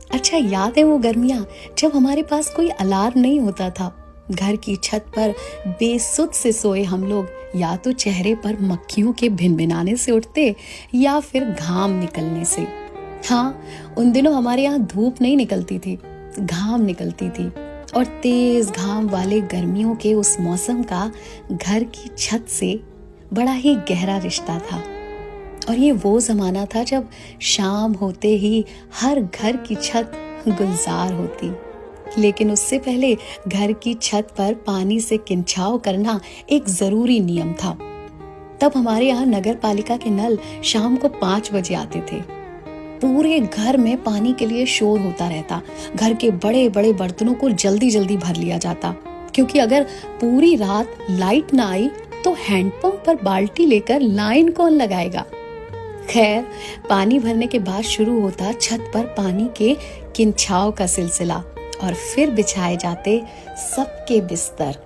अच्छा, याद है वो गर्मियाँ जब हमारे पास कोई अलार्म नहीं होता था। घर की छत पर बेसुध से सोए हम लोग या तो चेहरे पर मक्खियों के भिनभिनाने से उठते या फिर घाम निकलने से। हाँ, उन दिनों हमारे यहाँ धूप नहीं निकलती थी, घाम निकलती थी। और तेज घाम वाले गर्मियों के उस मौसम का घर की छत से बड़ा ही गहरा रिश्ता था। और ये वो जमाना था जब शाम होते ही हर घर की छत गुलजार होती। लेकिन उससे पहले घर की छत पर पानी से किंचाव करना एक जरूरी नियम था। तब हमारे यहाँ नगर पालिका के नल शाम को 5 बजे आते थे। पूरे घर में पानी के लिए शोर होता रहता। घर के बड़े बड़े बर्तनों को जल्दी जल्दी भर लिया जाता, क्योंकि अगर पूरी रात लाइट ना आई तो हैंडपंप पर बाल्टी लेकर लाइन कौन लगाएगा। खैर, पानी भरने के बाद शुरू होता छत पर पानी के किंचाव का सिलसिला और फिर बिछाए जाते सबके बिस्तर।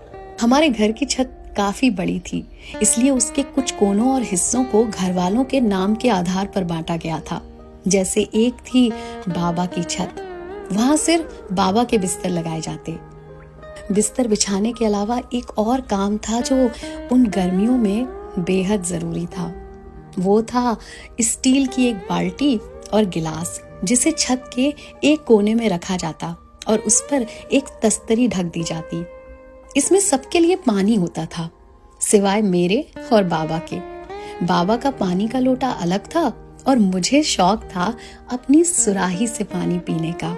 हमारे घर की छत काफी बड़ी थी, इसलिए उसके कुछ कोनों और हिस्सों को घर वालों के नाम के आधार पर बांटा गया था। जैसे एक थी बाबा की छत, वहां सिर्फ बाबा के बिस्तर लगाए जाते। बिस्तर बिछाने के अलावा एक और काम था जो उन गर्मियों में बेहद जरूरी था। वो था स्टील की एक बाल्टी और गिलास, जिसे छत के एक कोने में रखा जाता और उस पर एक तस्तरी ढक दी जाती। इसमें सबके लिए पानी होता था, सिवाय मेरे और बाबा के। बाबा का पानी का लोटा अलग था और मुझे शौक था अपनी सुराही से पानी पीने का।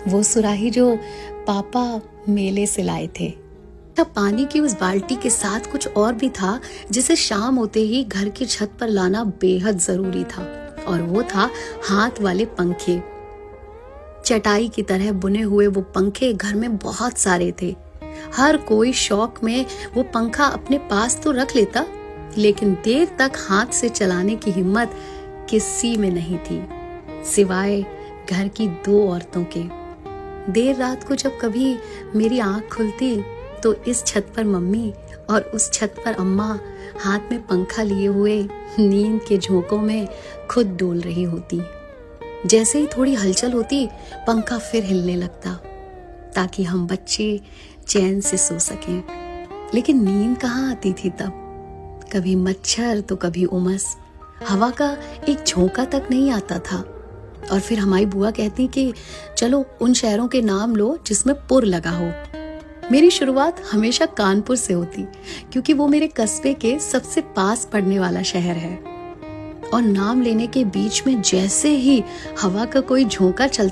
वो सुराही जो पापा मेले से लाए थे। तब पानी की उस बाल्टी के साथ कुछ और भी था जिसे शाम होते ही घर की छत पर लाना बेहद जरूरी था, और वो था हाथ वाले पंखे। चटाई की तरह बुने हुए वो पंखे घर में बहुत सारे थे। हर कोई शौक में वो पंखा अपने पास तो रख लेता, लेकिन देर तक हाथ से चलाने की हिम्मत किसी में नहीं थी, सिवाय घर की 2 औरतों के। देर रात को जब कभी मेरी आंख खुलती तो इस छत पर मम्मी और उस छत पर अम्मा हाथ में पंखा लिए हुए नींद के झोंकों में खुद डोल रही होती। जैसे ही थोड़ी हलचल होती, पंखा फिर हिलने लगता, ताकि हम बच्चे चैन से सो सकें। लेकिन नींद कहाँ आती थी तब। कभी मच्छर तो कभी उमस, हवा का एक झोंका तक नहीं आता था। और फिर हमारी बुआ कहती कि चलो उन शहरों के नाम लो जिसमें पुर लगा हो। मेरी शुरुआत हमेशा कानपुर से होती, क्योंकि वो मेरे कस्बे के सबसे पास पड़ने वाला शहर है। और नाम लेने के बीच में जैसे ही हवा का कोई झोंका चलता